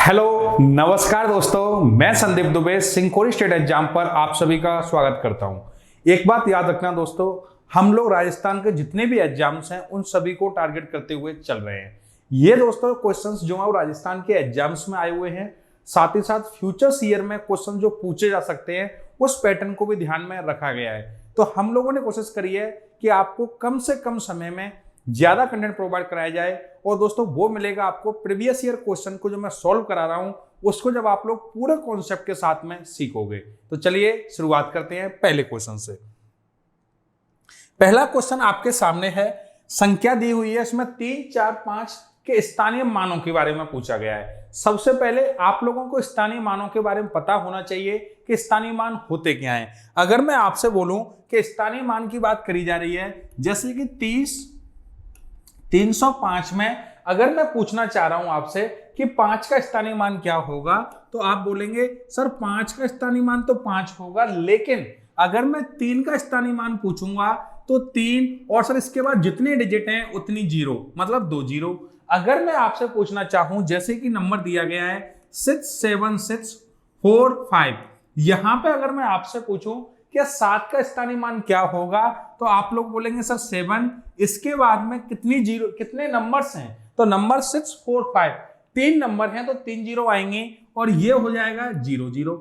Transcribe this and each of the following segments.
Hello नमस्कार दोस्तों, मैं संदीप दुबे सिंकोरी स्टेट एग्जाम पर आप सभी का स्वागत करता हूं। एक बात याद रखना दोस्तों, हम लोग राजस्थान के जितने भी एग्जाम्स हैं उन सभी को टारगेट करते हुए चल रहे हैं। ये दोस्तों क्वेश्चंस जो है राजस्थान के एग्जाम्स में आए हुए हैं, साथ ही साथ फ्यूचर्स ईयर में क्वेश्चन जो पूछे जा सकते हैं उस पैटर्न को भी ध्यान में रखा गया है। तो हम लोगों ने कोशिश करी है कि आपको कम से कम समय में ज्यादा कंटेंट प्रोवाइड कराया जाए, और दोस्तों वो मिलेगा आपको प्रीवियस ईयर क्वेश्चन को जो मैं सॉल्व करा रहा हूं उसको जब आप लोग पूरे कॉन्सेप्ट के साथ में सीखोगे। तो चलिए शुरुआत करते हैं पहले क्वेश्चन से। पहला क्वेश्चन आपके सामने है, संख्या दी हुई है, इसमें 3, 4, 5 के स्थानीय मानों के बारे में पूछा गया है। सबसे पहले आप लोगों को स्थानीय मानों के बारे में पता होना चाहिए कि स्थानीय मान होते क्या हैं। अगर मैं आपसे बोलूं कि स्थानीय मान की बात करी जा रही है, जैसे कि 30, 305 में अगर मैं पूछना चाह रहा हूं आपसे कि 5 का स्थानीय मान क्या होगा, तो आप बोलेंगे सर 5 का स्थानीय मान तो 5 होगा, लेकिन अगर मैं 3 का स्थानीय मान पूछूंगा तो 3 और सर इसके बाद जितने डिजिट हैं उतनी जीरो, मतलब 2 जीरो। अगर मैं आपसे पूछना चाहूं, जैसे कि नंबर दिया गया है 67645, यहां पे अगर मैं आपसे पूछूं क्या 7 का स्थानीय मान क्या होगा, तो आप लोग बोलेंगे सर 7, इसके बाद में कितनी जीरो, कितने नंबर्स हैं, तो नंबर 645, 3 नंबर हैं तो 3 जीरो आएंगे और ये हो जाएगा 0 0।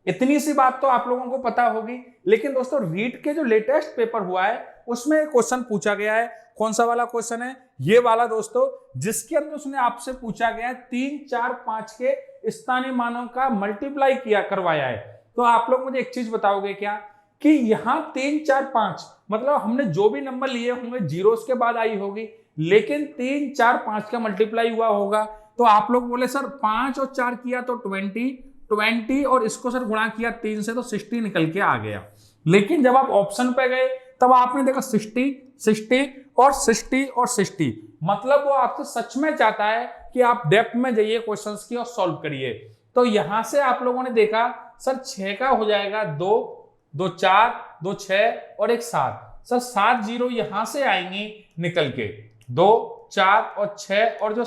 इतनी सी बात तो आप लोगों को पता होगी। लेकिन दोस्तों रीट के जो लेटेस्ट पेपर हुआ है उसमें एक क्वेश्चन पूछा गया है। कौन सा वाला क्वेश्चन है? ये वाला दोस्तों, जिसके अंदर उसने आपसे पूछा गया है 3, 4, 5 के स्थानीय मानों का मल्टीप्लाई किया करवाया है। तो आप लोग मुझे एक चीज बताओगे क्या कि यहाँ 3, 4, 5 मतलब हमने जो भी नंबर लिए होंगे जीरो के बाद आई होगी, लेकिन 3, 4, 5 का मल्टीप्लाई हुआ होगा। तो आप लोग बोले सर 5 और 4 किया तो 20 और इसको सर गुणा किया 3 से तो 60 निकल के आ गया। लेकिन जब आप ऑप्शन पे गए तब आपने देखा 60, 60 और 60 और 60, मतलब वो आपसे सच में चाहता है कि आप डेप्थ में जाइए क्वेश्चंस की और सॉल्व करिए। तो यहां से आप लोगों ने देखा सर 6 का हो जाएगा 2, 2 4, 2 6 और 1 7, सर 7 जीरो यहां से आएंगे निकल के, 2, 4 और 6 और जो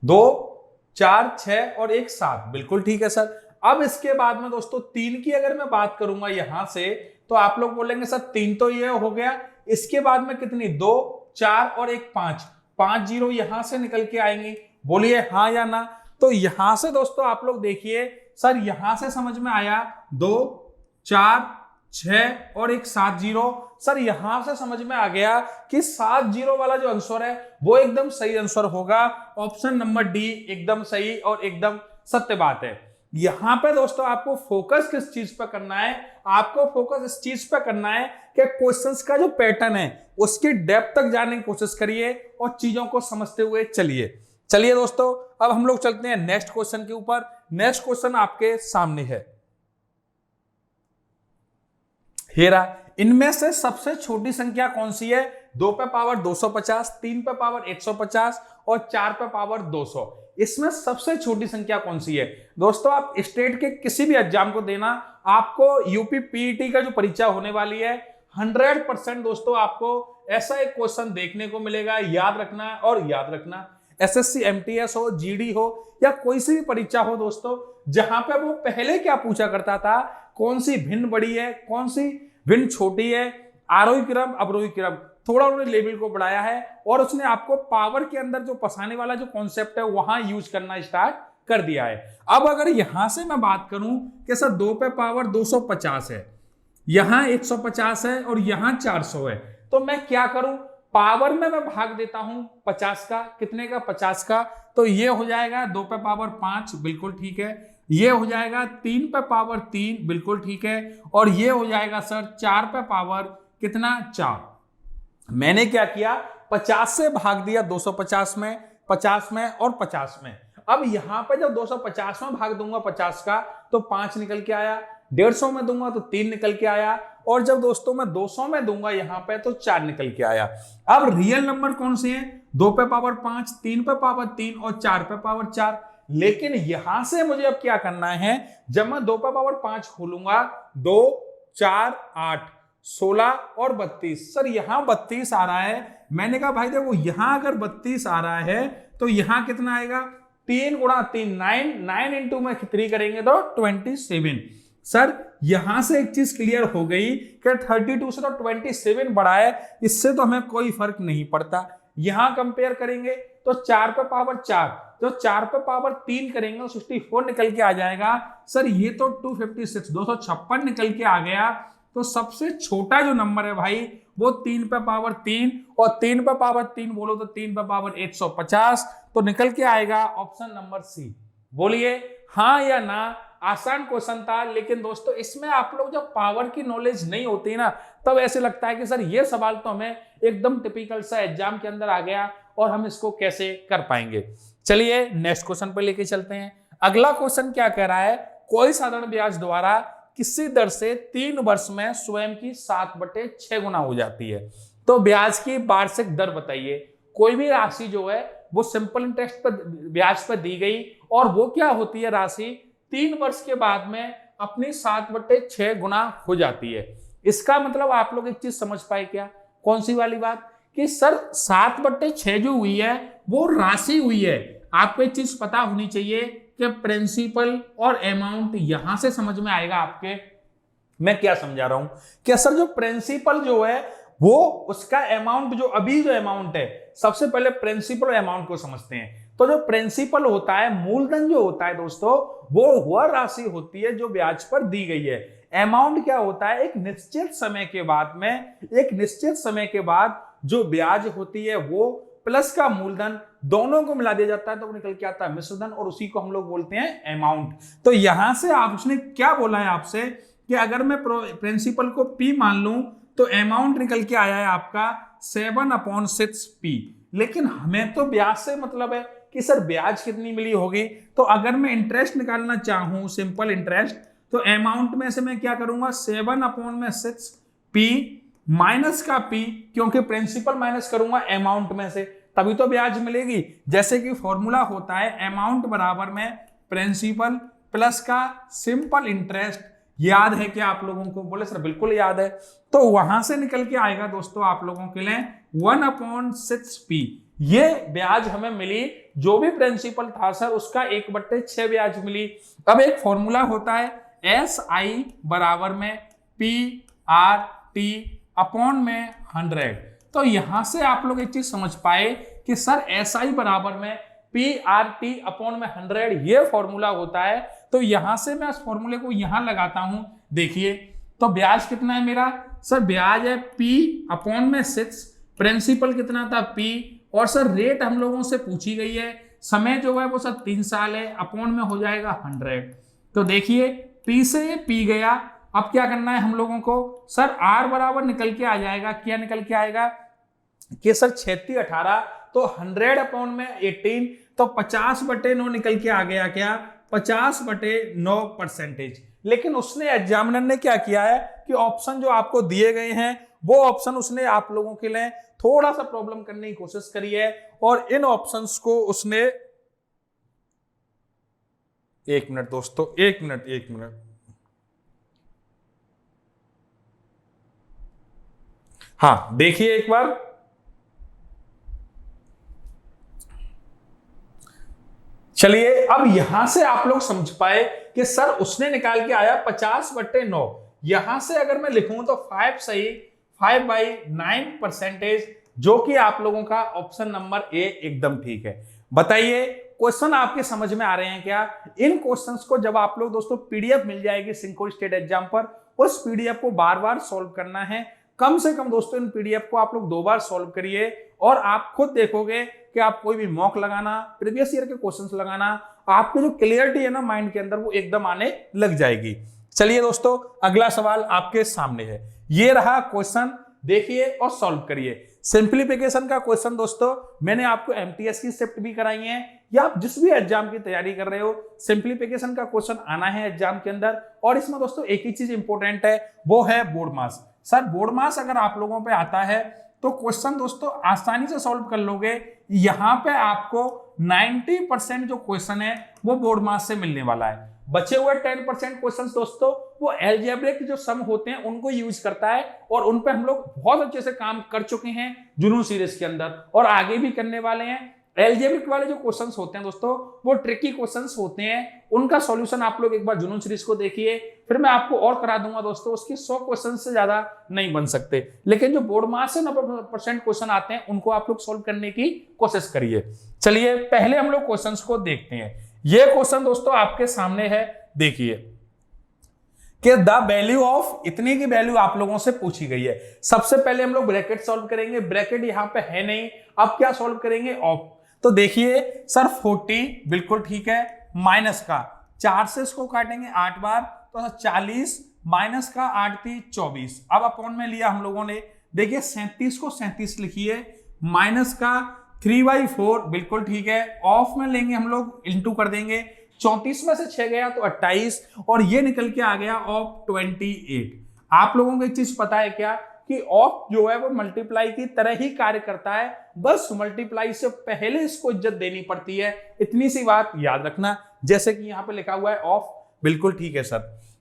2, 4, 6 और 1 7, बिल्कुल ठीक है सर। अब इसके बाद में दोस्तों 3 की अगर मैं बात करूंगा यहां से, तो आप लोग बोलेंगे सर 3 तो ये हो गया, इसके बाद में कितनी, 2, 4 और 1 5, 5 जीरो यहां से निकल के आएंगे। बोलिए हाँ या ना। तो यहां से दोस्तों आप लोग देखिए सर, यहां से समझ में आया 2, 4, 6 और 1 7 जीरो, सर यहां से समझ में आ गया कि 7 जीरो वाला जो आंसर है वो एकदम सही आंसर होगा। ऑप्शन नंबर डी एकदम सही और एकदम सत्य बात है। यहां पे दोस्तों आपको फोकस किस चीज पर करना है? आपको फोकस इस चीज पर करना है कि क्वेश्चंस का जो पैटर्न है उसकी डेप्थ तक जाने की कोशिश करिए और चीजों को समझते हुए चलिए। चलिए दोस्तों, अब हम लोग चलते हैं नेक्स्ट क्वेश्चन के ऊपर। नेक्स्ट क्वेश्चन आपके सामने है, हेरा, इनमें से सबसे छोटी संख्या कौन सी है? 2 पे पावर 250, 3 पे पावर 150 और 4 पे पावर 200। इसमें सबसे छोटी संख्या कौन सी है? दोस्तों आप स्टेट के किसी भी एग्जाम को देना, आपको यूपी पीईटी का जो परीक्षा होने वाली है 100% दोस्तों आपको ऐसा एक क्वेश्चन देखने को मिलेगा। याद रखना, और याद रखना एसएससी एमटीएस हो, जीडी हो या कोई सी भी परीक्षा हो दोस्तों, जहां पे वो पहले क्या पूछा करता था, कौन सी भिन्न बड़ी है, कौन सी भिन्न छोटी है, आरोही क्रम अवरोही क्रम, थोड़ा उन्होंने लेवल को बढ़ाया है और उसने आपको पावर के अंदर जो पसाने वाला जो कॉन्सेप्ट है वहां यूज करना स्टार्ट कर दिया है। अब अगर यहां से मैं बात करूं कि सर 2 पे पावर 250 है, यहां 150 है और यहां 400 है, तो मैं क्या करूं? पावर में मैं भाग देता हूं 50 का, कितने का? 50 का। तो ये हो जाएगा 2 पे पावर 5, बिल्कुल ठीक है। ये हो जाएगा 3 पे पावर 3, बिल्कुल ठीक है। और ये हो जाएगा सर 4 पे पावर कितना? 4। मैंने क्या किया, 50 से भाग दिया 250 में, 50 में और 50 में। अब यहां पे जब 250 में भाग दूंगा 50 का तो 5 निकल के आया, 150 में दूंगा तो 3 निकल के आया, और जब दोस्तों मैं 200 में दूंगा यहां पे तो 4 निकल के आया। अब रियल नंबर कौन से हैं? 2 पे पावर 5, 3 पे पावर 3 और 4 पे पावर 4। लेकिन यहां से मुझे अब क्या करना है, जब मैं 2 पे पावर 5 खोलूंगा, 2, 4, 8, 16 और 32, सर यहां 32 आ रहा है। मैंने कहा भाई देखो यहां अगर 32 आ रहा है तो यहां कितना आएगा? 3 गुणा 3 9, 9 इंटू में 3 करेंगे तो 27। सर यहां से एक चीज क्लियर हो गई कि 32 से तो 27 बड़ा है, इससे तो हमें कोई फर्क नहीं पड़ता। यहां कंपेयर करेंगे तो 4 पे पावर 4, तो 4 पे पावर 3 करेंगे तो 64 निकल के आ जाएगा। सर ये तो 256 256 निकल के आ गया। तो सबसे छोटा जो नंबर है भाई वो 3 पे पावर 3, और 3 पे पावर 3 बोलो तो 3 पे पावर 150, तो निकल के आएगा ऑप्शन नंबर सी। बोलिए हाँ या ना। आसान क्वेश्चन था, लेकिन दोस्तों इसमें आप लोग जब पावर की नॉलेज नहीं होती ना, तब ऐसे लगता है कि सर ये सवाल तो हमें एकदम टिपिकल सा एग्जाम के अंदर आ गया और हम इसको कैसे कर पाएंगे। चलिए नेक्स्ट क्वेश्चन पर लेके चलते हैं। अगला क्वेश्चन क्या कह रहा है, कोई साधारण ब्याज द्वारा किसी दर से 3 वर्ष में स्वयं की 7/6 गुना हो जाती है। तो ब्याज की वार्षिक दर बताइए। कोई भी राशि जो है वो सिंपल इंटरेस्ट पर ब्याज पर दी गई, और वो क्या होती है राशि 3 वर्ष के बाद में अपनी 7/6 गुना हो जाती है। इसका मतलब आप लोग एक चीज समझ पाए क्या, कौन सी वाली बात, कि सर 7/6 जो हुई है वो राशि हुई है। आपको एक चीज पता होनी चाहिए कि प्रिंसिपल और अमाउंट यहां से समझ में आएगा आपके। मैं क्या समझा रहा हूं कि सर जो प्रिंसिपल जो है वो उसका अमाउंट, जो अभी जो अमाउंट है, सबसे पहले प्रिंसिपल और अमाउंट को समझते हैं। तो जो प्रिंसिपल होता है, मूलधन जो होता है दोस्तों, वो वह राशि होती है जो ब्याज पर दी गई है। अमाउंट क्या होता है, एक निश्चित समय के बाद में, एक निश्चित समय के बाद जो ब्याज होती है वो प्लस का मूलधन दोनों को मिला दिया जाता है तो वो निकल के आता है मिश्रधन, और उसी को हम लोग बोलते हैं अमाउंट। तो यहां से आप, उसने क्या बोला है आपसे कि अगर मैं प्रिंसिपल को P मान लूं तो अमाउंट निकल के आया है आपका 7/6P। लेकिन हमें तो ब्याज से मतलब है कि सर ब्याज कितनी मिली होगी। तो अगर मैं इंटरेस्ट निकालना चाहूं, सिंपल इंटरेस्ट, तो अमाउंट में से मैं क्या करूंगा 7/6P माइनस का P, क्योंकि प्रिंसिपल माइनस करूंगा अमाउंट में से, तभी तो ब्याज मिलेगी। जैसे कि फॉर्मूला होता है अमाउंट बराबर में प्रिंसिपल प्लस का सिंपल इंटरेस्ट। याद है क्या आप लोगों को? बोले सर बिल्कुल याद है। तो वहां से निकल के आएगा दोस्तों आप लोगों के लिए 1/6P। ये ब्याज हमें मिली, जो भी प्रिंसिपल था सर उसका 1/6 ब्याज मिली। अब एक फॉर्मूला होता है SI बराबर में PRT अपॉन में 100। तो यहां से आप लोग एक चीज समझ पाए कि सर SI बराबर में PRT अपॉन में 100 ये फॉर्मूला होता है। तो यहां से मैं इस फॉर्मूले को यहां लगाता हूं। देखिए तो ब्याज कितना है मेरा, सर ब्याज है P अपॉन में 6, प्रिंसिपल कितना था P, और सर रेट हम लोगों से पूछी गई है, समय जो है वो सर 3 साल है, अपॉन में हो जाएगा 100। तो देखिए P से P गया। अब क्या करना है हम लोगों को, सर R बराबर निकल के आ जाएगा, क्या निकल के आएगा कि सर 36 18, तो 100 अपॉन में 18, तो 50/9 निकल के आ गया, क्या 50/9%। लेकिन उसने एग्जामिनर ने क्या किया है कि ऑप्शन जो आपको दिए गए हैं वो ऑप्शन उसने आप लोगों के लिए थोड़ा सा प्रॉब्लम करने की कोशिश करी है, और इन ऑप्शंस को उसने, एक मिनट दोस्तों, एक मिनट, हाँ देखिए एक बार, चलिए अब यहां से आप लोग समझ पाए कि सर उसने निकाल के आया 50/9। यहां से अगर मैं लिखूं तो 5 सही, 5/9%, जो कि आप लोगों का ऑप्शन नंबर ए एकदम ठीक है। बताइए क्वेश्चन आपके समझ में आ रहे हैं क्या? इन क्वेश्चंस को जब आप लोग दोस्तों पीडीएफ मिल जाएगी सिंको स्टेट एग्जाम पर, उस पीडीएफ को बार बार सॉल्व करना है। कम से कम दोस्तों इन पीडीएफ को आप लोग 2 बार सॉल्व करिए, और आप खुद देखोगे कि आप कोई भी मॉक लगाना, प्रीवियस ईयर के क्वेश्चंस लगाना, आपकी जो क्लियरिटी है ना माइंड के अंदर वो एकदम आने लग जाएगी। चलिए दोस्तों अगला सवाल आपके सामने है, ये रहा क्वेश्चन, देखिए और सॉल्व करिए। सिंप्लीफिकेशन का क्वेश्चन दोस्तों मैंने आपको एमटीएस की शिफ्ट भी कराई है, या आप जिस भी एग्जाम की तैयारी कर रहे हो, सिंप्लीफिकेशन का क्वेश्चन आना है एग्जाम के अंदर। और इसमें दोस्तों एक ही चीज इंपॉर्टेंट है, वो है बोर्ड मास। सर बोर्ड मास अगर आप लोगों पे आता है तो क्वेश्चन दोस्तों आसानी से सॉल्व कर लोगे। यहां पे आपको 90% जो क्वेश्चन है वो बोर्ड मास से मिलने वाला है। बचे हुए 10% क्वेश्चंस दोस्तों वो अलजेब्रिक जो सम होते हैं उनको यूज करता है, और उन पे हम लोग बहुत अच्छे से काम कर चुके हैं जुनून सीरीज के अंदर, और आगे भी करने वाले हैं। एल्जेब्रिक वाले जो क्वेश्चंस होते हैं दोस्तों वो ट्रिकी क्वेश्चंस होते हैं, उनका सॉल्यूशन आप लोग एक बार जुनून सीरीज को देखिए, फिर मैं आपको और करा दूंगा दोस्तों। उसकी 100 क्वेश्चन से ज्यादा नहीं बन सकते, लेकिन जो बोर्ड मार्क्स से 90% क्वेश्चन आते हैं उनको आप लोग सोल्व करने की कोशिश करिए। चलिए पहले हम लोग क्वेश्चंस को देखते हैं। ये क्वेश्चन दोस्तों आपके सामने है, देखिए कि द वैल्यू ऑफ, इतनी की वैल्यू आप लोगों से पूछी गई है। सबसे पहले हम लोग ब्रैकेट सॉल्व करेंगे, ब्रैकेट यहां पे है नहीं, अब क्या सॉल्व करेंगे ऑफ। तो देखिए सर 40 बिल्कुल ठीक है, माइनस का 4 से इसको काटेंगे 8 बार, तो 40 माइनस का 8 थी 24, अब अपॉन में लिया हम लोगों ने। देखिए 37 को 37 लिखिए, माइनस का 3/4 बिल्कुल ठीक है, ऑफ में लेंगे हम लोग, इंटू कर देंगे, 34 में से 6 गया तो 28, और ये निकल के आ गया ऑफ 28। आप लोगों को एक चीज पता है क्या कि ऑफ जो है वो मल्टीप्लाई की तरह ही कार्य करता है, बस मल्टीप्लाई से पहले इसको इज्जत देनी पड़ती है, इतनी सी बात याद रखना। जैसे कि यहां पे लिखा हुआ है ऑफ, बिल्कुल ठीक है सर।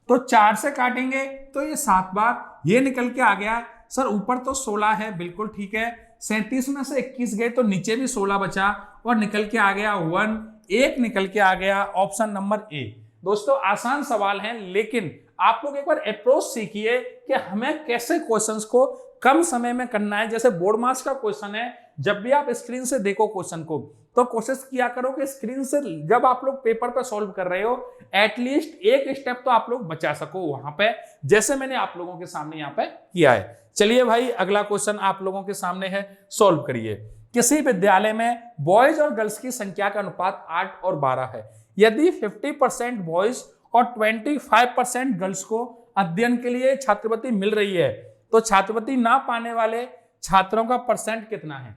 तो 4 से काटेंगे तो ये 7 बार, ये निकल के आ गया सर, ऊपर तो 16 है, बिल्कुल ठीक है, 37 में से 21 गए तो नीचे भी 16 बचा, और निकल के आ गया 1, एक निकल के आ गया ऑप्शन नंबर ए। दोस्तों आसान सवाल है, लेकिन आप लोग एक बार अप्रोच सीखिए कि हमें कैसे क्वेश्चंस को कम समय में करना है। जैसे बोर्ड मार्क्स का क्वेश्चन है, जब भी आप स्क्रीन से देखो क्वेश्चन को, तो कोशिश किया करो कि स्क्रीन से जब आप लोग पेपर पर सॉल्व कर रहे हो एटलीस्ट एक स्टेप तो आप लोग बचा सको वहां पे, जैसे मैंने आप लोगों के सामने यहाँ पे किया है। चलिए भाई अगला क्वेश्चन आप लोगों के सामने है, सॉल्व करिए। किसी विद्यालय में बॉयज और गर्ल्स की संख्या का अनुपात 8 और 12 है। यदि 50% बॉयज और 25% गर्ल्स को अध्ययन के लिए छात्रवृत्ति मिल रही है, तो छात्रवृत्ति ना पाने वाले छात्रों का परसेंट कितना है।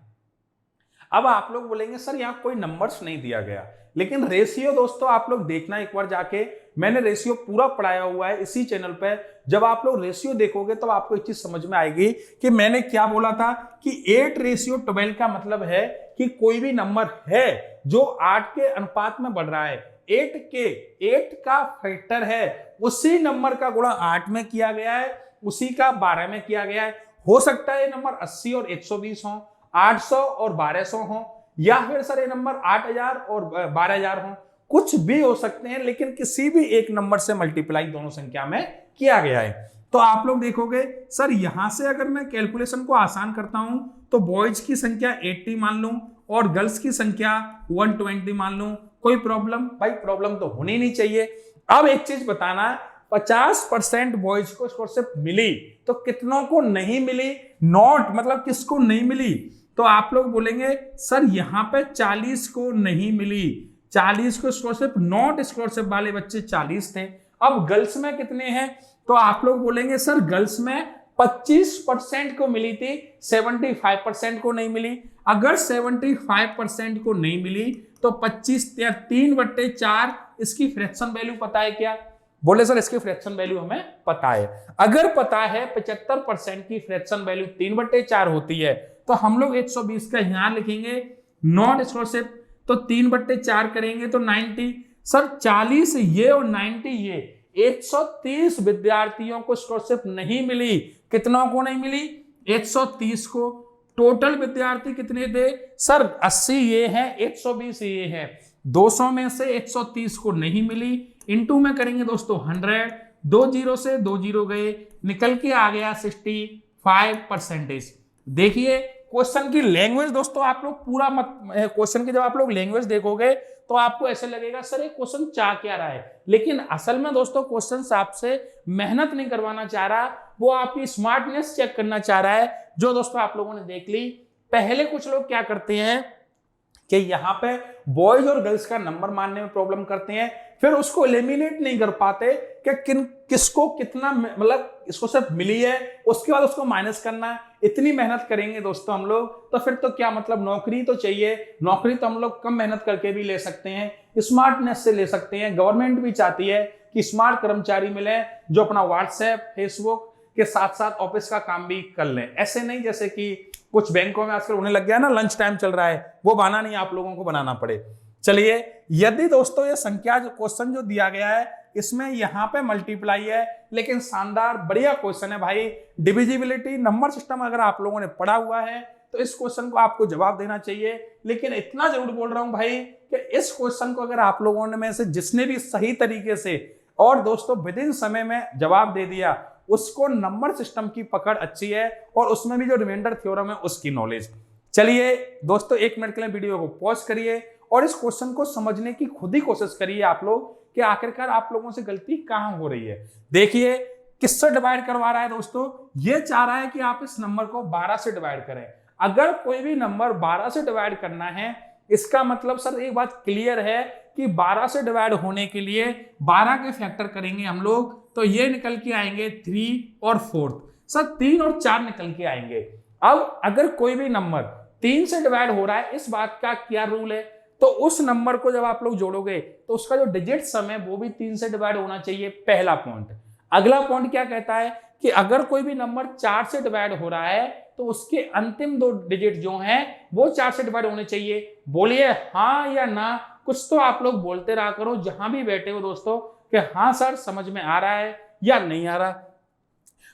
अब आप लोग बोलेंगे सर यहाँ कोई नंबर्स नहीं दिया गया, लेकिन रेशियो दोस्तों आप लोग देखना एक बार जाके, मैंने रेशियो पूरा पढ़ाया हुआ है इसी चैनल पे। जब आप लोग रेशियो देखोगे तो आपको एक चीज समझ में आएगी कि मैंने क्या बोला था कि 8:12 का मतलब है कि कोई भी नंबर है जो 8 के अनुपात में बढ़ रहा है, 8 का फैक्टर है, उसी नंबर का गुणा 8 में किया गया है, उसी का 12 में किया गया है। हो सकता है ये नंबर 80 और 120 हो, 800 और 1200 हो, या फिर सर ये नंबर 8000 और 12000 हो, कुछ भी हो सकते हैं, लेकिन किसी भी एक नंबर से मल्टीप्लाई दोनों संख्या में किया गया है। तो आप लोग देखोगे सर यहां से अगर मैं कैलकुलेशन को आसान करता हूं तो बॉयज की संख्या 80 मान लूं और गर्ल्स की संख्या 120 मान लूं, कोई प्रॉब्लम? भाई प्रॉब्लम तो होनी नहीं चाहिए। अब एक चीज बताना, 50% बॉयज को स्कॉलरशिप मिली तो कितनों को नहीं मिली, नॉट मतलब किसको नहीं मिली, तो आप लोग बोलेंगे सर यहां पे 40 को नहीं मिली, 40 को स्कॉलरशिप, नॉट स्कॉलरशिप वाले बच्चे 40 थे। अब गर्ल्स में कितने हैं, तो आप लोग बोलेंगे सर गर्ल्स में 25% को मिली थी, 75% को नहीं मिली। अगर 75% को नहीं मिली तो 25 या 3/4, इसकी फ्रैक्शन वैल्यू पता है क्या? बोले सर इसकी फ्रैक्शन वैल्यू हमें पता है। अगर पता है 75% की फ्रैक्शन वैल्यू 3/4 होती है, तो हम लोग 120 का यहां लिखेंगे, नॉट स्कॉलरशिप तो 3/4 करेंगे तो 90। सर 40 ये और 90 ये, 130 विद्यार्थियों को स्कॉलरशिप नहीं मिली। कितनों को नहीं मिली? 130 को। टोटल विद्यार्थी कितने थे सर? 80 ये है, 120 ये है, 200 में से 130 को नहीं मिली, इनटू में करेंगे दोस्तों 100, 2 जीरो से 2 जीरो गए, निकल के आ गया 65%। देखिए क्वेश्चन की लैंग्वेज दोस्तों आप लोग पूरा मत, क्वेश्चन की जब आप लोग लैंग्वेज देखोगे तो आपको ऐसे लगेगा सर ये क्वेश्चन चाह क्या रहा है, लेकिन असल में दोस्तों क्वेश्चन आपसे मेहनत नहीं करवाना चाह रहा, वो आपकी स्मार्टनेस चेक करना चाह रहा है, जो दोस्तों आप लोगों ने देख ली। पहले कुछ लोग क्या करते हैं कि यहाँ पे बॉयज और गर्ल्स का नंबर मानने में प्रॉब्लम करते हैं, फिर उसको एलिमिनेट नहीं कर पाते कि किसको कितना मतलब इसको सिर्फ मिली है, उसके बाद उसको माइनस करना है। इतनी मेहनत करेंगे दोस्तों हम लोग तो फिर तो क्या मतलब, नौकरी तो चाहिए, नौकरी तो हम लोग कम मेहनत करके भी ले सकते हैं, स्मार्टनेस से ले सकते हैं। गवर्नमेंट भी चाहती है कि स्मार्ट कर्मचारी मिले जो अपना व्हाट्सएप फेसबुक के साथ साथ ऑफिस का काम भी कर लें। ऐसे नहीं जैसे कि कुछ बैंकों में आजकल होने लग गया ना, लंच टाइम चल रहा है, वो बहाना नहीं आप लोगों को बनाना पड़े। चलिए यदि दोस्तों ये संख्या जो क्वेश्चन जो दिया गया है इसमें यहाँ पे मल्टीप्लाई है, लेकिन शानदार बढ़िया क्वेश्चन है भाई। डिविजिबिलिटी नंबर सिस्टम अगर आप लोगों ने पढ़ा हुआ है तो इस क्वेश्चन को आपको जवाब देना चाहिए। लेकिन इतना जरूर बोल रहा हूं भाई कि इस क्वेश्चन को अगर आप लोगों ने में से जिसने भी सही तरीके से और दोस्तों विद इन समय में जवाब दे दिया, उसको नंबर सिस्टम की पकड़ अच्छी है और उसमें भी जो रिमाइंडर थ्योरम है उसकी नॉलेज। चलिए दोस्तों, 1 मिनट के लिए वीडियो को पॉज करिए और इस क्वेश्चन को समझने की खुद ही कोशिश करिए आप लोग कि आखिरकार आप लोगों से गलती कहां हो रही है। देखिए किससे डिवाइड करवा रहा है दोस्तों, ये चाह रहा है कि आप इस नंबर को 12 से डिवाइड करें। अगर कोई भी नंबर 12 से डिवाइड करना है, इसका मतलब सर एक बात क्लियर है कि 12 से डिवाइड होने के लिए 12 के फैक्टर करेंगे हम लोग, तो ये निकल के आएंगे 3 और 4। सर 3 और 4 निकल के आएंगे। अब अगर कोई भी नंबर 3 से डिवाइड हो रहा है, इस बात का क्या रूल है, तो उस नंबर को जब आप लोग जोड़ोगे तो उसका जो डिजिट सम है वो भी 3 से डिवाइड होना चाहिए, पहला पॉइंट। अगला पॉइंट क्या कहता है कि अगर कोई भी नंबर 4 से डिवाइड हो रहा है तो उसके अंतिम 2 डिजिट जो हैं वो 4 से डिवाइड होने चाहिए। बोलिए हाँ या ना, कुछ तो आप लोग बोलते रहा करो जहां भी बैठे हो दोस्तों कि हाँ सर समझ में आ रहा है या नहीं आ रहा।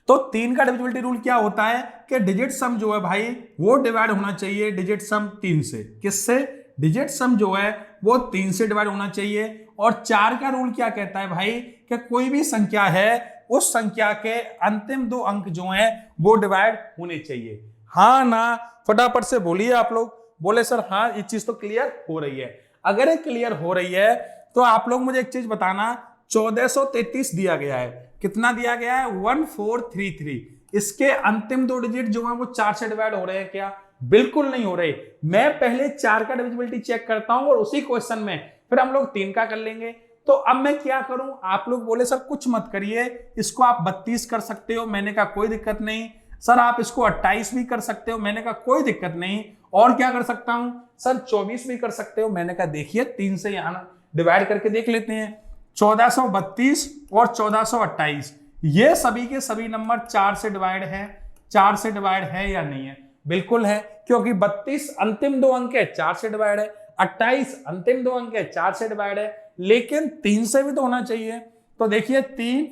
तो 3 का डिविजिबिलिटी रूल क्या होता है कि डिजिट सम जो है भाई वो डिवाइड होना चाहिए डिजिट सम 3 से। किससे? डिजिट सम जो है वो 3 से डिवाइड होना चाहिए। और 4 का रूल क्या कहता है भाई कि कोई भी संख्या है उस संख्या के अंतिम 2 अंक जो हैं वो डिवाइड होने चाहिए। हाँ ना, फटाफट से बोलिए आप लोग। बोले सर हाँ ये चीज तो क्लियर हो रही है। अगर ये क्लियर हो रही है तो आप लोग मुझे एक चीज बताना, 1433 दिया गया है, कितना दिया गया है? 1433। इसके अंतिम 2 डिजिट जो है वो 4 से डिवाइड हो रहे हैं क्या? बिल्कुल नहीं हो रहे। मैं पहले 4 का डिविजिबिलिटी चेक करता हूं और उसी क्वेश्चन में फिर हम लोग 3 का कर लेंगे। तो अब मैं क्या करूं? आप लोग बोले सर कुछ मत करिए, इसको आप 32 कर सकते हो। मैंने कहा कोई दिक्कत नहीं। सर आप इसको 28 भी कर सकते हो। मैंने कहा कोई दिक्कत नहीं। और क्या कर सकता हूं? सर 24 भी कर सकते हो। मैंने कहा देखिए 3 से यहां डिवाइड करके देख लेते हैं। 1432 और 1428 ये सभी के सभी नंबर 4 से डिवाइड है। 4 से डिवाइड है या नहीं है? बिल्कुल है, क्योंकि 32 अंतिम 2 अंक है, 4 से डिवाइड है। 28 अंतिम 2 अंक है, 4 से डिवाइड है। लेकिन 3 से भी तो होना चाहिए। तो देखिए 3,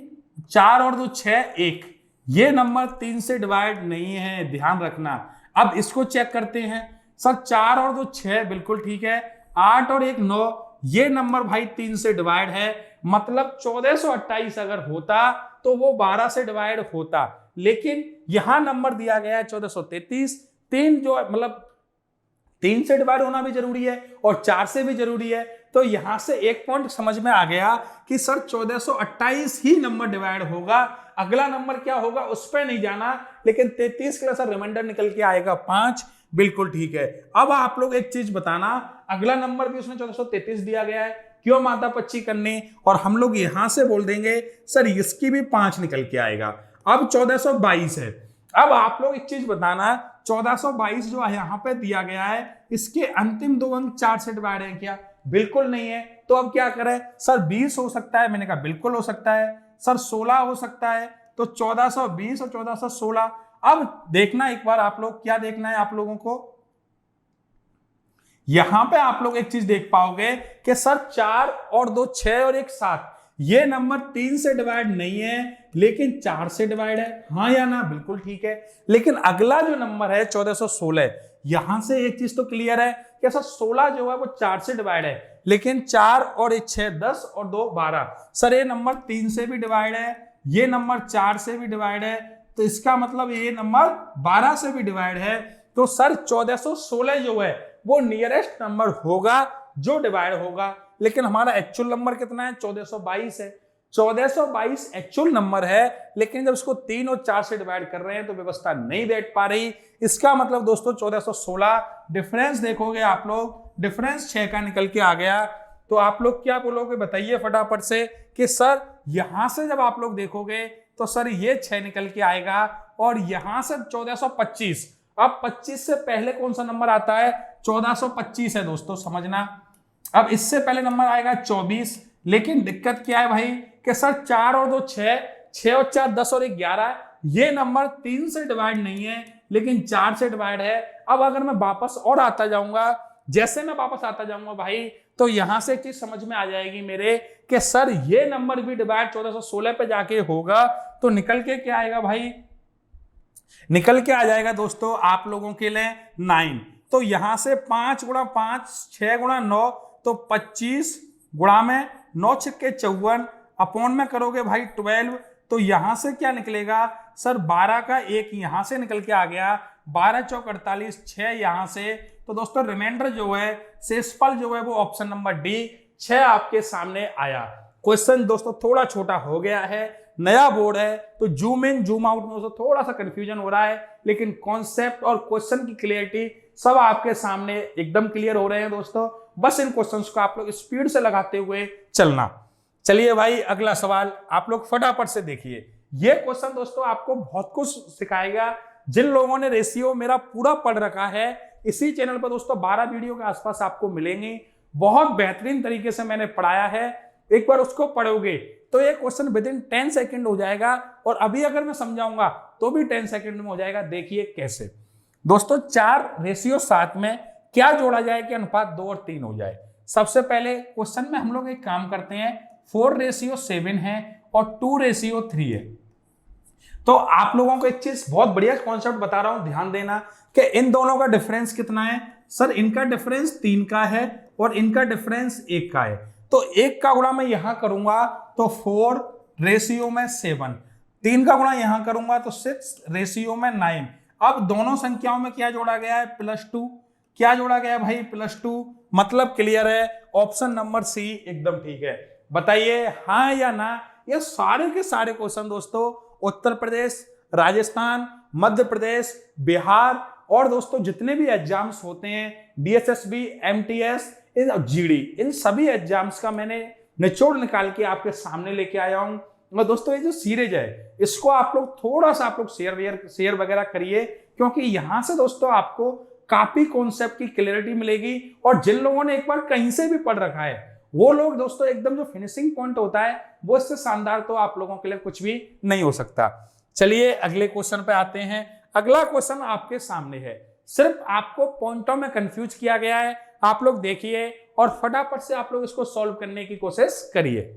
4 और 2 6, 1, ये नंबर 3 से डिवाइड नहीं है, ध्यान रखना। अब इसको चेक करते हैं। सर 4 और 2 6, बिल्कुल ठीक है। 8 और 1 9, ये नंबर भाई 3 से डिवाइड है। मतलब 1428 अगर होता तो वो 12 से डिवाइड होता, लेकिन यहां नंबर दिया गया है 1433। 3 जो मतलब 3 से डिवाइड होना भी जरूरी है और 4 से भी जरूरी है। तो यहां से एक पॉइंट समझ में आ गया कि सर 1428 ही नंबर डिवाइड होगा। अगला नंबर क्या होगा उस पर नहीं जाना, लेकिन 33 के लिए सर रिमाइंडर निकल के आएगा 5। बिल्कुल ठीक है। अब आप लोग एक चीज बताना, अगला नंबर भी उसने 1433 दिया गया है, क्यों माता पच्ची करनी? और हम लोग यहां से बोल देंगे सर इसकी भी 5 निकल के आएगा। अब 1422 है। अब आप लोग एक चीज बताना, 1422 जो यहां पे दिया गया है, इसके अंतिम 2 अंक 4 से डिवाइड है क्या? बिल्कुल नहीं है। तो अब क्या करें? सर 20 हो सकता है। मैंने कहा बिल्कुल हो सकता है। सर 16 हो सकता है। तो 1420 और 1416। अब देखना एक बार आप लोग, क्या देखना है आप लोगों को, यहां पे आप लोग एक चीज देख पाओगे कि सर 4 और 2 6 और 1 7, ये नंबर 3 से डिवाइड नहीं है लेकिन 4 से डिवाइड है। हाँ या ना? बिल्कुल ठीक है। लेकिन अगला जो नंबर है 1416, यहां से एक चीज तो क्लियर है कि सर 16 जो है वो 4 से डिवाइड है, लेकिन 4 और 1 6 10 और 2 12। सर ये नंबर 3 से भी डिवाइड है, ये नंबर 4 से भी डिवाइड है, तो इसका मतलब ये नंबर 12 से भी डिवाइड है। तो सर 1416 जो है वो नियरेस्ट नंबर होगा जो डिवाइड होगा। लेकिन हमारा एक्चुअल नंबर कितना है? 1422 है। 1422 एक्चुअल नंबर है, लेकिन जब इसको 3 और 4 से डिवाइड कर रहे हैं तो व्यवस्था नहीं बैठ पा रही। इसका मतलब दोस्तों 1416, डिफरेंस देखोगे आप लोग, डिफरेंस 6 का निकल के आ गया। तो आप लोग क्या बोलोगे बताइए फटाफट से कि सर यहां से जब आप लोग देखोगे तो सर ये 6 निकल के आएगा और यहां से 1425। अब 25 से पहले कौन सा नंबर आता है? 1425 है दोस्तों, समझना। अब इससे पहले नंबर आएगा 24। लेकिन दिक्कत क्या है भाई कि सर 4 और 2 6, 6 और 4 10 और 1 11, ये नंबर 3 से डिवाइड नहीं है लेकिन 4 से डिवाइड है। अब अगर मैं वापस और आता जाऊंगा, जैसे मैं वापस आता जाऊंगा भाई, तो यहां से एक चीज समझ में आ जाएगी मेरे कि सर ये नंबर भी डिवाइड 1416 पे जाके होगा। तो निकल के क्या आएगा भाई? निकल के आ जाएगा दोस्तों आप लोगों के लिए 9। तो यहां से 5 गुणा 5, 6 गुणा 9, तो 25 गुणा में 9 छक्के 54, अपॉन में करोगे भाई 12। तो यहां से क्या निकलेगा सर, 12 का 1 यहां से निकल के आ गया, 12 चौक 48, 6 यहां से। तो दोस्तों रिमाइंडर जो है, शेषफल जो है वो ऑप्शन नंबर डी 6 आपके सामने आया। क्वेश्चन दोस्तों थोड़ा छोटा हो गया है, नया बोर्ड है, तो जूम इन जूम आउट में थोड़ा सा कंफ्यूजन हो रहा है, लेकिन कॉन्सेप्ट और क्वेश्चन की क्लियरिटी सब आपके सामने एकदम क्लियर हो रहे हैं दोस्तों। बस इन क्वेश्चंस को आप लोग स्पीड से लगाते हुए चलना। चलिए भाई अगला सवाल आप लोग फटाफट से देखिए। ये क्वेश्चन दोस्तों आपको बहुत कुछ सिखाएगा। जिन लोगों ने रेशियो मेरा पूरा पढ़ रखा है, इसी चैनल पर दोस्तों 12 वीडियो के आसपास आपको मिलेंगे। बहुत बेहतरीन तरीके से मैंने पढ़ाया है, एक बार उसको पढ़ोगे तो ये क्वेश्चन विद इन 10 सेकंड हो जाएगा, और अभी अगर मैं समझाऊंगा तो भी 10 सेकंड में हो जाएगा। देखिए कैसे दोस्तों, 4 रेशियो 7 में क्या जोड़ा जाए कि अनुपात 2 और 3 हो जाए। सबसे पहले क्वेश्चन में हम लोग एक काम करते हैं, 4 रेशियो 7 है और 2 रेशियो 3 है। तो आप लोगों को एक चीज बहुत बढ़िया कॉन्सेप्ट बता रहा हूं, ध्यान देना कि इन दोनों का डिफरेंस कितना है। सर इनका डिफरेंस 3 का है और इनका डिफरेंस 1 का है। तो 1 का गुणा मैं यहां करूंगा तो 4 रेशियो में 7, 3 का गुणा यहां करूंगा तो 6 रेशियो में 9। अब दोनों संख्याओं में क्या जोड़ा गया है, +2। क्या जोड़ा गया है भाई, +2। मतलब क्लियर है, ऑप्शन नंबर सी एकदम ठीक है। बताइए हाँ या ना। ये सारे के सारे क्वेश्चन दोस्तों उत्तर प्रदेश, राजस्थान, मध्य प्रदेश, बिहार और दोस्तों जितने भी एग्जाम्स होते हैं, डीएसएसबी, एमटीएस, जीडी, इन सभी एग्जाम्स का मैंने निचोड़ निकाल के आपके सामने लेके आया हूं। और दोस्तों ये जो सीरीज है इसको आप लोग थोड़ा सा आप लोग शेयर वगैरह करिए, क्योंकि यहां से दोस्तों आपको काफी कॉन्सेप्ट की क्लियरिटी मिलेगी। और जिन लोगों ने एक बार कहीं से भी पढ़ रखा है वो लोग दोस्तों एकदम जो फिनिशिंग पॉइंट होता है वो इससे शानदार तो आप लोगों के लिए कुछ भी नहीं हो सकता। चलिए अगले क्वेश्चन पे आते हैं। अगला क्वेश्चन आपके सामने है, सिर्फ आपको पॉइंटों में कंफ्यूज किया गया है। आप लोग देखिए और फटाफट से आप लोग इसको सॉल्व करने की कोशिश करिए।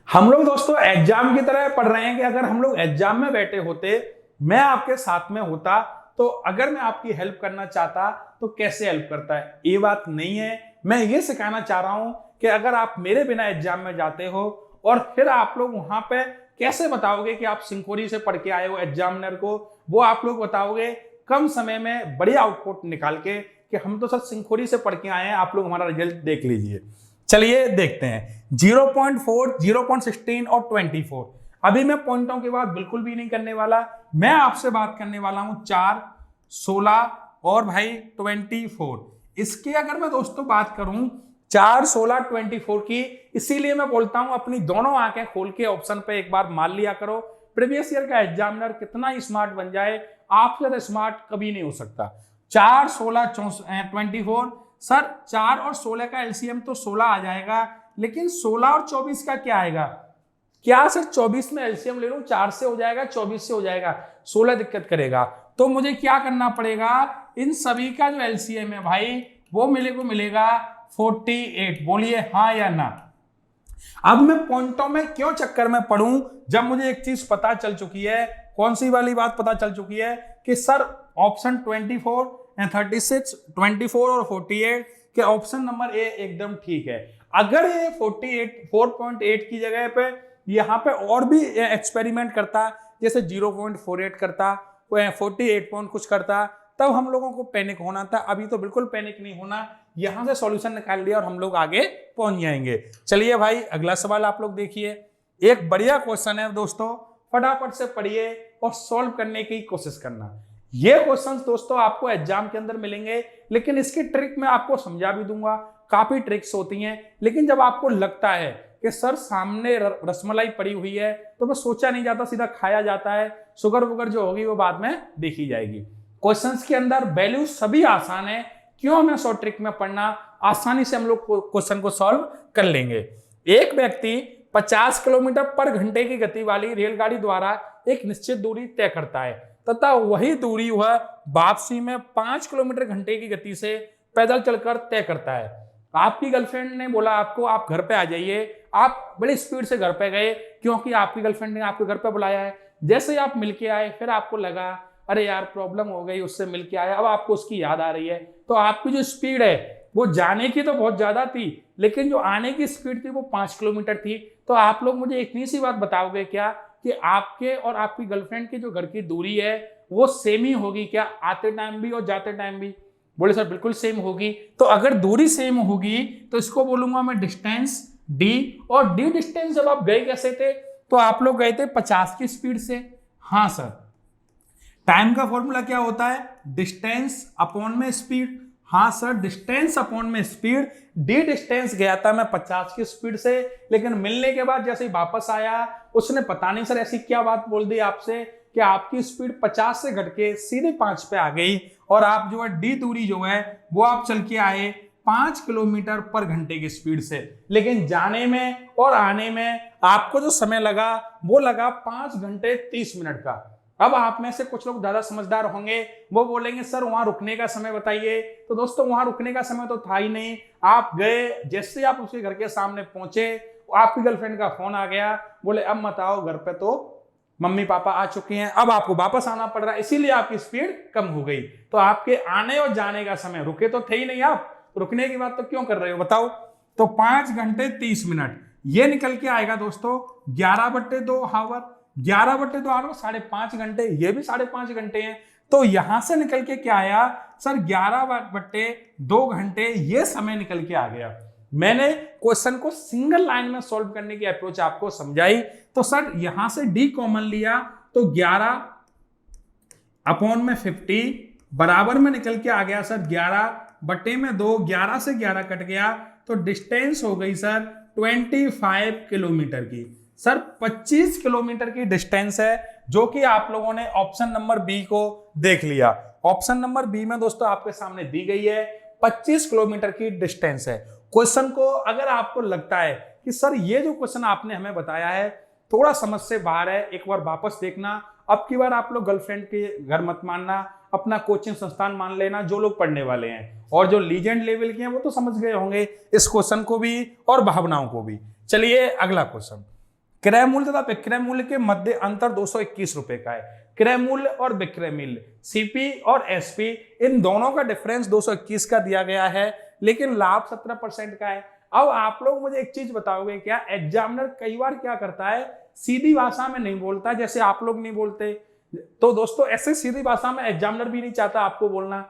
हम लोग दोस्तों एग्जाम की तरह पढ़ रहे हैं कि अगर हम लोग एग्जाम में बैठे होते, मैं आपके साथ में होता, तो अगर मैं आपकी हेल्प करना चाहता तो कैसे हेल्प करता है, ये बात नहीं है। मैं ये सिखाना चाह रहा हूं कि अगर आप मेरे बिना एग्जाम में जाते हो और फिर आप लोग वहां पे कैसे बताओगे कि आप सिंखोरी से पढ़ के आए हो एग्जामिनर को, वो आप लोग बताओगे कम समय में बढ़िया आउटपुट निकाल के कि हम तो सर सिंखोरी से पढ़ के आए हैं, आप लोग हमारा रिजल्ट देख लीजिए। चलिए देखते हैं 0.4, 0.16 और 24। अभी मैं पॉइंटों की बात बिल्कुल भी नहीं करने वाला, मैं आपसे बात करने वाला हूं 4, 16 और भाई 24। इसके अगर मैं दोस्तों बात करूं 4, 16, 24 की, इसीलिए मैं बोलता हूं अपनी दोनों आंखें खोल के ऑप्शन पे एक बार मान लिया करो। प्रीवियस ईयर का एग्जामिनर कितना स्मार्ट बन जाए, आपसे ज्यादा स्मार्ट कभी नहीं हो सकता। 4, 16, 24। सर 4 और 16 का एलसीएम तो 16 आ जाएगा, लेकिन 16 और 24 का क्या आएगा? क्या सर 24 में एलसीएम ले लूं, 4 से हो जाएगा, 24 से हो जाएगा, 16 दिक्कत करेगा। तो मुझे क्या करना पड़ेगा, इन सभी का जो एलसीएम है भाई वो मिलेगा 48। बोलिए हाँ या ना। अब मैं पॉइंटों में क्यों चक्कर में पढ़ूं, जब मुझे एक चीज पता चल चुकी है। कौन सी वाली बात पता चल चुकी है कि सर ऑप्शन 24, 36, 24 और 48 के ऑप्शन नंबर ए एकदम ठीक है। अगर ये 4.8 की जगह पे यहाँ पे और भी एक्सपेरिमेंट करता, जैसे 0.48 करता, 48 पॉइंट कुछ करता, तब हम लोगों को पैनिक होना था। अभी तो बिल्कुल पैनिक नहीं होना, यहां से सॉल्यूशन निकाल लिया और हम लोग आगे पहुंच जाएंगे। चलिए भाई अगला सवाल आप लोग देखिए, एक बढ़िया क्वेश्चन है दोस्तों, फटाफट से पढ़िए और सॉल्व करने की कोशिश करना। ये क्वेश्चंस दोस्तों आपको एग्जाम के अंदर मिलेंगे, लेकिन इसकी ट्रिक मैं आपको समझा भी दूंगा। काफी ट्रिक्स होती हैं, लेकिन जब आपको लगता है कि सर सामने रसमलाई पड़ी हुई है तो मैं सोचा नहीं जाता, सीधा खाया जाता है। शुगर वुगर जो होगी वो बाद में देखी जाएगी। क्वेश्चंस के अंदर वैल्यू सभी आसान है, क्यों हमें शॉर्ट ट्रिक में पढ़ना, आसानी से हम लोग क्वेश्चन को सॉल्व कर लेंगे। एक व्यक्ति 50 किलोमीटर पर घंटे की गति वाली रेलगाड़ी द्वारा एक निश्चित दूरी तय करता है तथा वही दूरी वह वापसी में 5 किलोमीटर घंटे की गति से पैदल चलकर तय करता है। आपकी गर्लफ्रेंड ने बोला आपको आप घर पे आ जाइए, आप बड़ी स्पीड से घर पे गए क्योंकि आपकी गर्लफ्रेंड ने आपके घर पे बुलाया है। जैसे ही आप मिलके आए फिर आपको लगा अरे यार प्रॉब्लम हो गई, उससे मिलके आए, अब आपको उसकी याद आ रही है, तो आपकी जो स्पीड है वो जाने की तो बहुत ज्यादा थी, लेकिन जो आने की स्पीड थी वो 5 किलोमीटर थी। तो आप लोग मुझे इतनी सी बात बताओगे क्या कि आपके और आपकी गर्लफ्रेंड की जो घर की दूरी है वो सेम ही होगी क्या, आते टाइम भी और जाते टाइम भी? बोले सर बिल्कुल सेम होगी। तो अगर दूरी सेम होगी तो इसको बोलूंगा मैं डिस्टेंस डी। और डी डिस्टेंस जब आप गए कैसे थे, तो आप लोग गए थे 50 की स्पीड से। हाँ सर, टाइम का फॉर्मूला क्या होता है, डिस्टेंस अपॉन में स्पीड। हाँ सर, डिस्टेंस अपॉन में स्पीड। डी डिस्टेंस गया था मैं 50 की स्पीड से, लेकिन मिलने के बाद जैसे ही वापस आया उसने पता नहीं सर ऐसी क्या बात बोल दी आपसे कि आपकी स्पीड 50 से घट के सीधे 5 पे आ गई, और आप जो है डी दूरी जो है वो आप चल के आए 5 किलोमीटर पर घंटे की स्पीड से। लेकिन जाने में और आने में आपको जो समय लगा वो लगा 5 घंटे 30 मिनट का। अब आप में से कुछ लोग ज्यादा समझदार होंगे, वो बोलेंगे सर वहां रुकने का समय बताइए। तो दोस्तों वहां रुकने का समय तो था ही नहीं। आप गए, जैसे ही आप उसके घर के सामने पहुंचे आपकी गर्लफ्रेंड का फोन आ गया, बोले अब मत आओ, घर पे तो मम्मी पापा आ चुके हैं, अब आपको वापस आना पड़ रहा है, इसीलिए आपकी स्पीड कम हो गई। तो आपके आने और जाने का समय, रुके तो थे ही नहीं आप, रुकने की बात तो क्यों कर रहे हो बताओ। तो 5 घंटे 30 मिनट ये निकल के आएगा दोस्तों 11/2 आवर। 11/2 आवर 5.5 घंटे, ये भी 5.5 घंटे हैं। तो यहां से निकल के क्या आया सर, 11/2 घंटे ये समय निकल के आ गया। मैंने क्वेश्चन को सिंगल लाइन में सॉल्व करने की अप्रोच आपको समझाई। तो सर यहां से डी कॉमन लिया तो 11/50 बराबर में निकल के आ गया सर 11/2। 11 से 11 कट गया तो डिस्टेंस हो गई सर 25 किलोमीटर की। सर 25 किलोमीटर की डिस्टेंस है, जो कि आप लोगों ने ऑप्शन नंबर बी को देख लिया। ऑप्शन नंबर बी में दोस्तों आपके सामने दी गई है 25 किलोमीटर की डिस्टेंस है। क्वेश्चन को अगर आपको लगता है कि सर ये जो क्वेश्चन आपने हमें बताया है थोड़ा समझ से बाहर है, एक बार वापस देखना। अब की बार आप लोग गर्लफ्रेंड के घर मत मानना, अपना कोचिंग संस्थान मान लेना जो लोग पढ़ने वाले हैं, और जो लीजेंड लेवल के हैं वो तो समझ गए होंगे इस क्वेश्चन को भी और भावनाओं को भी। चलिए अगला क्वेश्चन, क्रय मूल्य तथा विक्रय मूल्य के मध्य अंतर 221 रुपए का है। क्रय मूल्य और विक्रय मूल्य सीपी और एसपी इन दोनों का डिफरेंस 221 का दिया गया है, लेकिन लाभ 17% का है। अब आप लोग मुझे एक चीज बताओगे क्या, एग्जामिनर कई बार क्या करता है सीधी भाषा में नहीं बोलता जैसे आप लोग नहीं बोलते। तो दोस्तों ऐसे सीधी भाषा में एग्जामिनर भी नहीं चाहता आपको बोलना।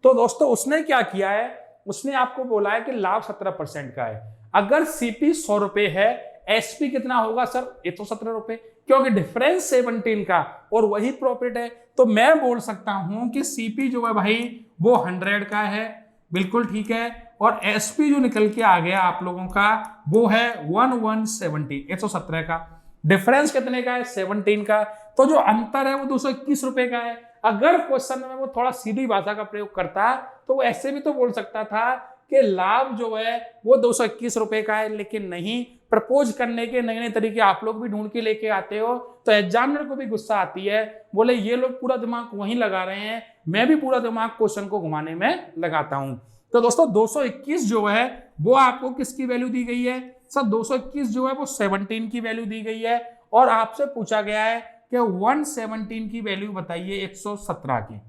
तो दोस्तों उसने क्या किया है, उसने आपको बोला है कि लाभ 17% का है। अगर सीपी 100 रुपए है, एसपी कितना होगा सर 117 रुपए, क्योंकि डिफरेंस 17 का और वही प्रॉफिट है। तो मैं बोल सकता हूं कि सीपी जो है भाई वो 100 का है, बिल्कुल ठीक है। और एसपी जो निकल के आ गया आप लोगों का वो है 117 का। डिफरेंस कितने का है 17 का, तो जो अंतर है वो 221 रुपए का है। अगर क्वेश्चन में वो थोड़ा सीधी भाषा का प्रयोग करता तो वो ऐसे भी तो बोल सकता था कि लाभ जो है वो 221 रुपए का है, लेकिन नहीं, प्रपोज करने के नए नए तरीके आप लोग भी ढूंढ के लेके आते हो, तो एग्जामिनर को भी गुस्सा आती है, बोले ये लोग पूरा दिमाग वहीं लगा रहे हैं, मैं भी पूरा दिमाग क्वेश्चन को घुमाने में लगाता हूं। तो दोस्तों 221 जो है वो आपको किसकी वैल्यू दी गई है सर, 221 जो है वो 17 की वैल्यू दी गई है, और आपसे पूछा गया है कि 117 की वैल्यू बताइए 117 की।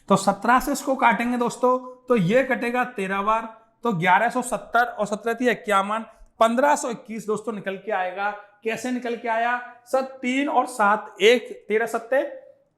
तो 17 से इसको काटेंगे दोस्तों तो ये कटेगा 13 बार, तो 1170 और 17 थी 51, 1521 दोस्तों निकल के आएगा। कैसे निकल के आया सर, 3 और 7 1, 13 7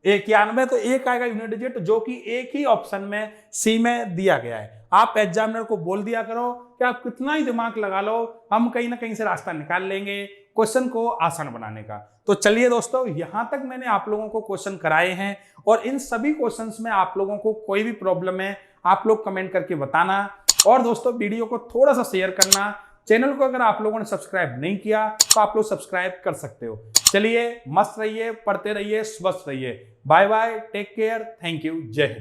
91, तो एक आएगा यूनिट डिजिट जो कि एक ही ऑप्शन में सी में दिया गया है। आप एग्जामिनर को बोल दिया करो कि आप कितना ही दिमाग लगा लो, हम कहीं ना कहीं से रास्ता निकाल लेंगे क्वेश्चन को आसान बनाने का। तो चलिए दोस्तों, यहां तक मैंने आप लोगों को क्वेश्चन कराए हैं, और इन सभी क्वेश्चंस में आप लोगों को कोई भी प्रॉब्लम है आप लोग कमेंट करके बताना, और दोस्तों वीडियो को थोड़ा सा शेयर करना। चैनल को अगर आप लोगों ने सब्सक्राइब नहीं किया तो आप लोग सब्सक्राइब कर सकते हो। चलिए मस्त रहिए, पढ़ते रहिए, स्वस्थ रहिए। Bye bye, take care, thank you, जय हिंद।